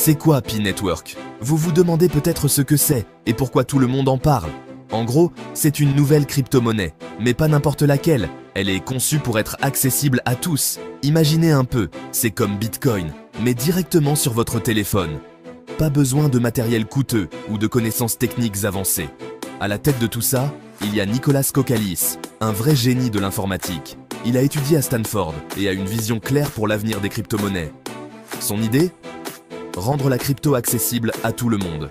C'est quoi Pi Network? Vous vous demandez peut-être ce que c'est et pourquoi tout le monde en parle. En gros, c'est une nouvelle crypto-monnaie, mais pas n'importe laquelle. Elle est conçue pour être accessible à tous. Imaginez un peu, c'est comme Bitcoin, mais directement sur votre téléphone. Pas besoin de matériel coûteux ou de connaissances techniques avancées. À la tête de tout ça, il y a Nicolas Kokkalis, un vrai génie de l'informatique. Il a étudié à Stanford et a une vision claire pour l'avenir des crypto-monnaies. Son idée? Rendre la crypto accessible à tout le monde.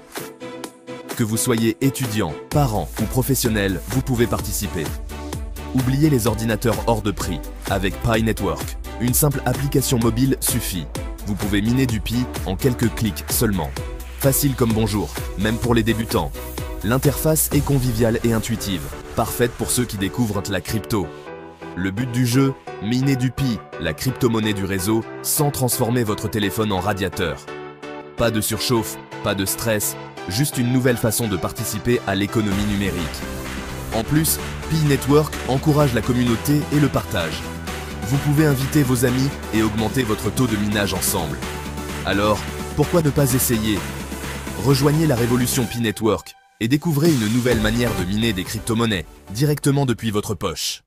Que vous soyez étudiant, parent ou professionnel, vous pouvez participer. Oubliez les ordinateurs hors de prix. Avec Pi Network, une simple application mobile suffit. Vous pouvez miner du Pi en quelques clics seulement. Facile comme bonjour, même pour les débutants. L'interface est conviviale et intuitive, parfaite pour ceux qui découvrent la crypto. Le but du jeu, miner du Pi, la crypto-monnaie du réseau, sans transformer votre téléphone en radiateur. Pas de surchauffe, pas de stress, juste une nouvelle façon de participer à l'économie numérique. En plus, Pi Network encourage la communauté et le partage. Vous pouvez inviter vos amis et augmenter votre taux de minage ensemble. Alors, pourquoi ne pas essayer? Rejoignez la révolution Pi Network et découvrez une nouvelle manière de miner des crypto-monnaies directement depuis votre poche.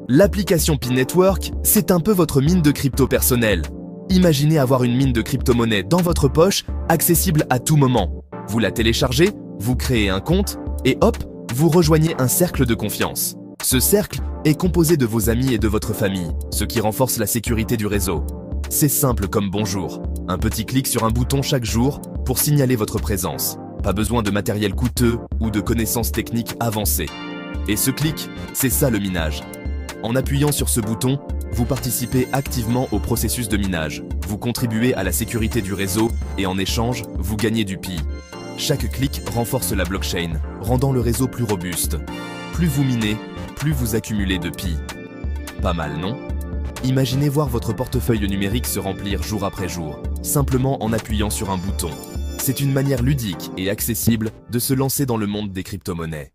L'application Pi Network, c'est un peu votre mine de crypto personnelle. Imaginez avoir une mine de crypto-monnaie dans votre poche, accessible à tout moment. Vous la téléchargez, vous créez un compte, et hop, vous rejoignez un cercle de confiance. Ce cercle est composé de vos amis et de votre famille, ce qui renforce la sécurité du réseau. C'est simple comme bonjour. Un petit clic sur un bouton chaque jour pour signaler votre présence. Pas besoin de matériel coûteux ou de connaissances techniques avancées. Et ce clic, c'est ça le minage. En appuyant sur ce bouton, vous participez activement au processus de minage. Vous contribuez à la sécurité du réseau et en échange, vous gagnez du Pi. Chaque clic renforce la blockchain, rendant le réseau plus robuste. Plus vous minez, plus vous accumulez de Pi. Pas mal, non? Imaginez voir votre portefeuille numérique se remplir jour après jour, simplement en appuyant sur un bouton. C'est une manière ludique et accessible de se lancer dans le monde des crypto-monnaies.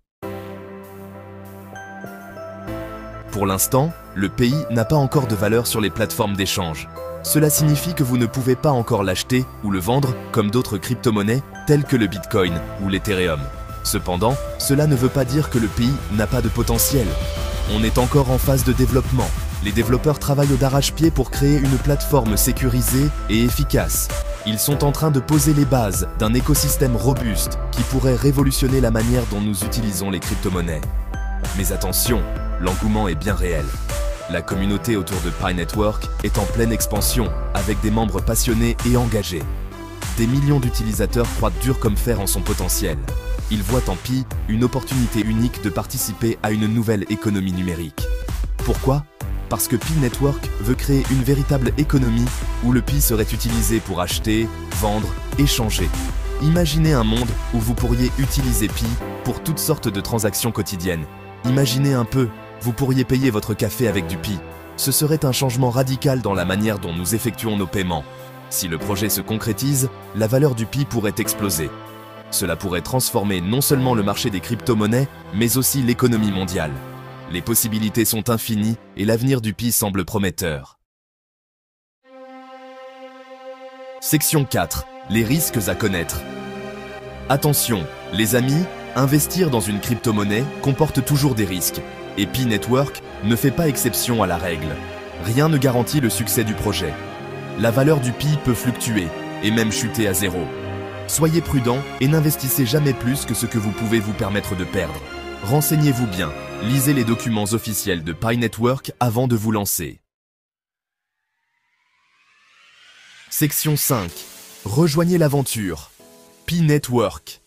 Pour l'instant, le Pi n'a pas encore de valeur sur les plateformes d'échange. Cela signifie que vous ne pouvez pas encore l'acheter ou le vendre comme d'autres crypto-monnaies telles que le Bitcoin ou l'Ethereum. Cependant, cela ne veut pas dire que le Pi n'a pas de potentiel. On est encore en phase de développement. Les développeurs travaillent d'arrache-pied pour créer une plateforme sécurisée et efficace. Ils sont en train de poser les bases d'un écosystème robuste qui pourrait révolutionner la manière dont nous utilisons les crypto-monnaies. Mais attention, l'engouement est bien réel. La communauté autour de Pi Network est en pleine expansion, avec des membres passionnés et engagés. Des millions d'utilisateurs croient dur comme fer en son potentiel. Ils voient en Pi une opportunité unique de participer à une nouvelle économie numérique. Pourquoi? Parce que Pi Network veut créer une véritable économie où le Pi serait utilisé pour acheter, vendre, échanger. Imaginez un monde où vous pourriez utiliser Pi pour toutes sortes de transactions quotidiennes. Imaginez un peu, vous pourriez payer votre café avec du Pi. Ce serait un changement radical dans la manière dont nous effectuons nos paiements. Si le projet se concrétise, la valeur du Pi pourrait exploser. Cela pourrait transformer non seulement le marché des crypto-monnaies, mais aussi l'économie mondiale. Les possibilités sont infinies et l'avenir du Pi semble prometteur. Section 4. Les risques à connaître. Attention, les amis, investir dans une crypto-monnaie comporte toujours des risques. Et Pi Network ne fait pas exception à la règle. Rien ne garantit le succès du projet. La valeur du Pi peut fluctuer et même chuter à zéro. Soyez prudent et n'investissez jamais plus que ce que vous pouvez vous permettre de perdre. Renseignez-vous bien, lisez les documents officiels de Pi Network avant de vous lancer. Section 5. Rejoignez l'aventure. Pi Network.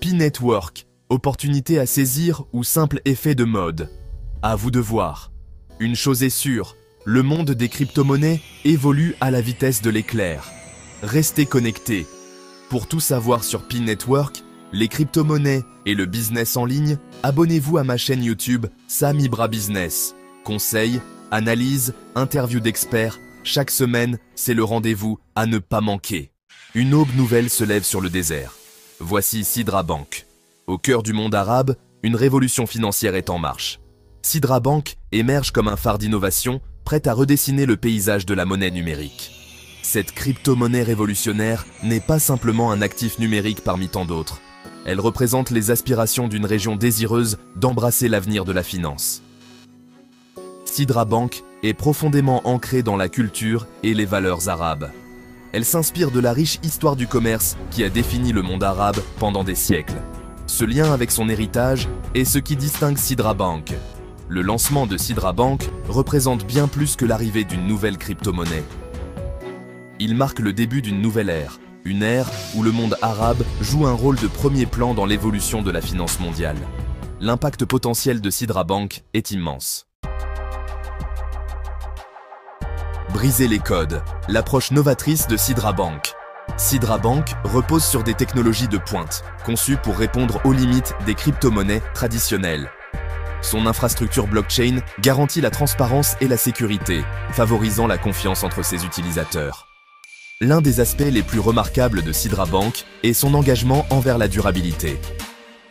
Pi Network, opportunité à saisir ou simple effet de mode. À vous de voir. Une chose est sûre, le monde des crypto-monnaies évolue à la vitesse de l'éclair. Restez connectés. Pour tout savoir sur Pi Network, les crypto-monnaies et le business en ligne, abonnez-vous à ma chaîne YouTube Sam Ibra Business. Conseils, analyses, interviews d'experts, chaque semaine, c'est le rendez-vous à ne pas manquer. Une aube nouvelle se lève sur le désert. Voici Sidra Bank. Au cœur du monde arabe, une révolution financière est en marche. Sidra Bank émerge comme un phare d'innovation, prêt à redessiner le paysage de la monnaie numérique. Cette crypto-monnaie révolutionnaire n'est pas simplement un actif numérique parmi tant d'autres. Elle représente les aspirations d'une région désireuse d'embrasser l'avenir de la finance. Sidra Bank est profondément ancrée dans la culture et les valeurs arabes. Elle s'inspire de la riche histoire du commerce qui a défini le monde arabe pendant des siècles. Ce lien avec son héritage est ce qui distingue Sidra Bank. Le lancement de Sidra Bank représente bien plus que l'arrivée d'une nouvelle crypto-monnaie. Il marque le début d'une nouvelle ère, une ère où le monde arabe joue un rôle de premier plan dans l'évolution de la finance mondiale. L'impact potentiel de Sidra Bank est immense. Briser les codes, l'approche novatrice de Sidra Bank. Sidra Bank repose sur des technologies de pointe, conçues pour répondre aux limites des crypto-monnaies traditionnelles. Son infrastructure blockchain garantit la transparence et la sécurité, favorisant la confiance entre ses utilisateurs. L'un des aspects les plus remarquables de Sidra Bank est son engagement envers la durabilité.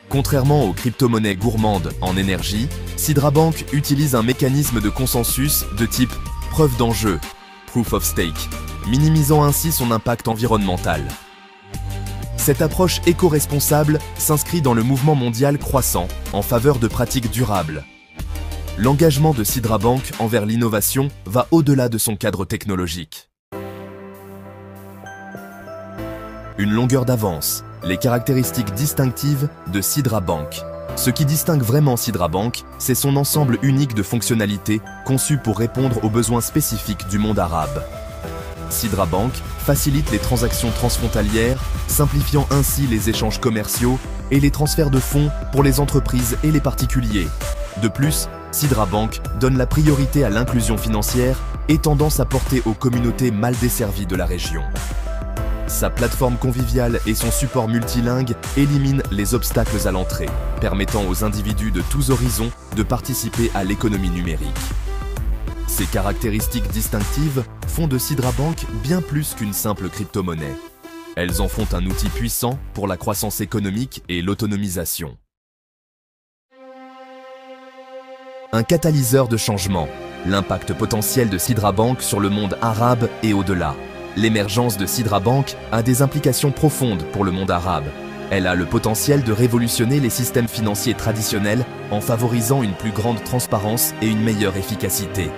Contrairement aux crypto-monnaies gourmandes en énergie, Sidra Bank utilise un mécanisme de consensus de type preuve d'enjeu, proof of stake, minimisant ainsi son impact environnemental. Cette approche éco-responsable s'inscrit dans le mouvement mondial croissant en faveur de pratiques durables. L'engagement de Sidra Bank envers l'innovation va au-delà de son cadre technologique. Une longueur d'avance, les caractéristiques distinctives de Sidra Bank. Ce qui distingue vraiment Sidra Bank, c'est son ensemble unique de fonctionnalités conçues pour répondre aux besoins spécifiques du monde arabe. Sidra Bank facilite les transactions transfrontalières, simplifiant ainsi les échanges commerciaux et les transferts de fonds pour les entreprises et les particuliers. De plus, Sidra Bank donne la priorité à l'inclusion financière, étendant sa portée aux communautés mal desservies de la région. Sa plateforme conviviale et son support multilingue éliminent les obstacles à l'entrée, permettant aux individus de tous horizons de participer à l'économie numérique. Ces caractéristiques distinctives font de Sidra Bank bien plus qu'une simple crypto-monnaie. Elles en font un outil puissant pour la croissance économique et l'autonomisation. Un catalyseur de changement, l'impact potentiel de Sidra Bank sur le monde arabe et au-delà. L'émergence de Sidra Bank a des implications profondes pour le monde arabe. Elle a le potentiel de révolutionner les systèmes financiers traditionnels en favorisant une plus grande transparence et une meilleure efficacité.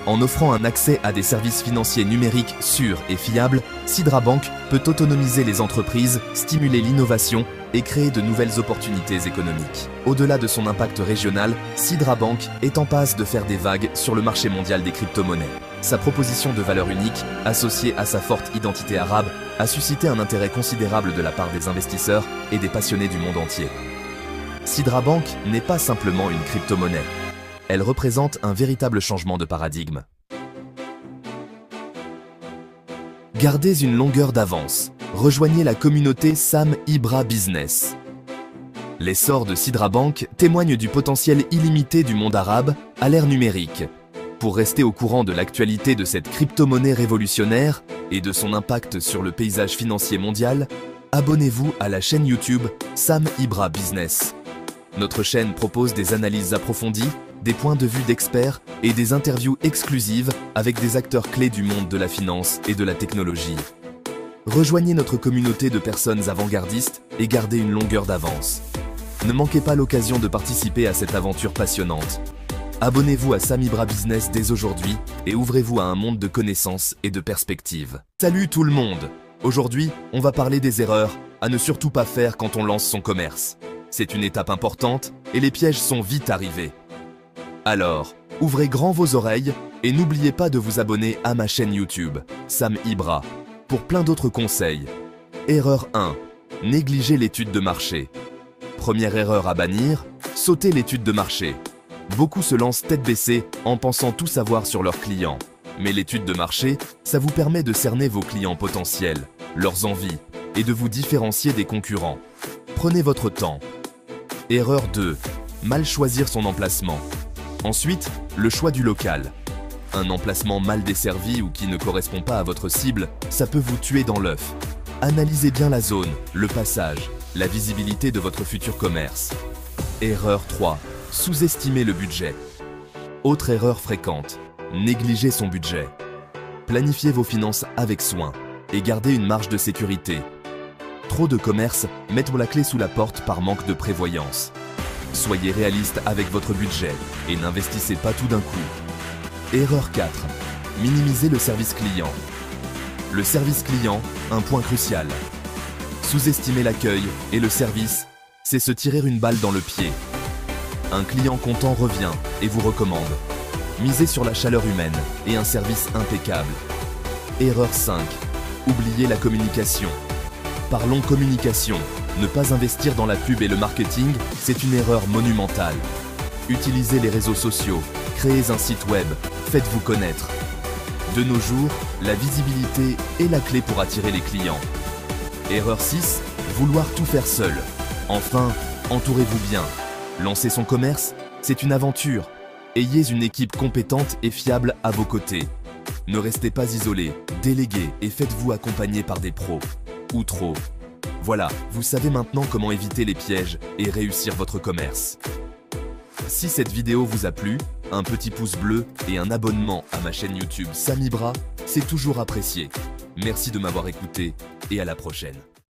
En offrant un accès à des services financiers numériques sûrs et fiables, Sidra Bank peut autonomiser les entreprises, stimuler l'innovation et créer de nouvelles opportunités économiques. Au-delà de son impact régional, Sidra Bank est en passe de faire des vagues sur le marché mondial des crypto-monnaies. Sa proposition de valeur unique, associée à sa forte identité arabe, a suscité un intérêt considérable de la part des investisseurs et des passionnés du monde entier. Sidra Bank n'est pas simplement une crypto-monnaie. Elle représente un véritable changement de paradigme. Gardez une longueur d'avance. Rejoignez la communauté Sam Ibra Business. L'essor de Sidra Bank témoigne du potentiel illimité du monde arabe à l'ère numérique. Pour rester au courant de l'actualité de cette crypto-monnaie révolutionnaire et de son impact sur le paysage financier mondial, abonnez-vous à la chaîne YouTube Sam Ibra Business. Notre chaîne propose des analyses approfondies, des points de vue d'experts et des interviews exclusives avec des acteurs clés du monde de la finance et de la technologie. Rejoignez notre communauté de personnes avant-gardistes et gardez une longueur d'avance. Ne manquez pas l'occasion de participer à cette aventure passionnante. Abonnez-vous à Sam Ibra Business dès aujourd'hui et ouvrez-vous à un monde de connaissances et de perspectives. Salut tout le monde! Aujourd'hui, on va parler des erreurs à ne surtout pas faire quand on lance son commerce. C'est une étape importante et les pièges sont vite arrivés. Alors, ouvrez grand vos oreilles et n'oubliez pas de vous abonner à ma chaîne YouTube, Sam Ibra, pour plein d'autres conseils. Erreur 1. Négligez l'étude de marché. Première erreur à bannir, sautez l'étude de marché. Beaucoup se lancent tête baissée en pensant tout savoir sur leurs clients. Mais l'étude de marché, ça vous permet de cerner vos clients potentiels, leurs envies, et de vous différencier des concurrents. Prenez votre temps. Erreur 2. Mal choisir son emplacement. Ensuite, le choix du local. Un emplacement mal desservi ou qui ne correspond pas à votre cible, ça peut vous tuer dans l'œuf. Analysez bien la zone, le passage, la visibilité de votre futur commerce. Erreur 3. Sous-estimer le budget. Autre erreur fréquente, négliger son budget. Planifiez vos finances avec soin et gardez une marge de sécurité. Trop de commerces mettent la clé sous la porte par manque de prévoyance. Soyez réaliste avec votre budget et n'investissez pas tout d'un coup. Erreur 4. Minimiser le service client. Le service client, un point crucial. Sous-estimer l'accueil et le service, c'est se tirer une balle dans le pied. Un client content revient et vous recommande. Misez sur la chaleur humaine et un service impeccable. Erreur 5. Oubliez la communication. Parlons communication. Ne pas investir dans la pub et le marketing, c'est une erreur monumentale. Utilisez les réseaux sociaux, créez un site web, faites-vous connaître. De nos jours, la visibilité est la clé pour attirer les clients. Erreur 6. Vouloir tout faire seul. Enfin, entourez-vous bien. Lancer son commerce, c'est une aventure. Ayez une équipe compétente et fiable à vos côtés. Ne restez pas isolé, déléguez et faites-vous accompagner par des pros. Ou trop. Voilà, vous savez maintenant comment éviter les pièges et réussir votre commerce. Si cette vidéo vous a plu, un petit pouce bleu et un abonnement à ma chaîne YouTube Samy Bras, c'est toujours apprécié. Merci de m'avoir écouté et à la prochaine.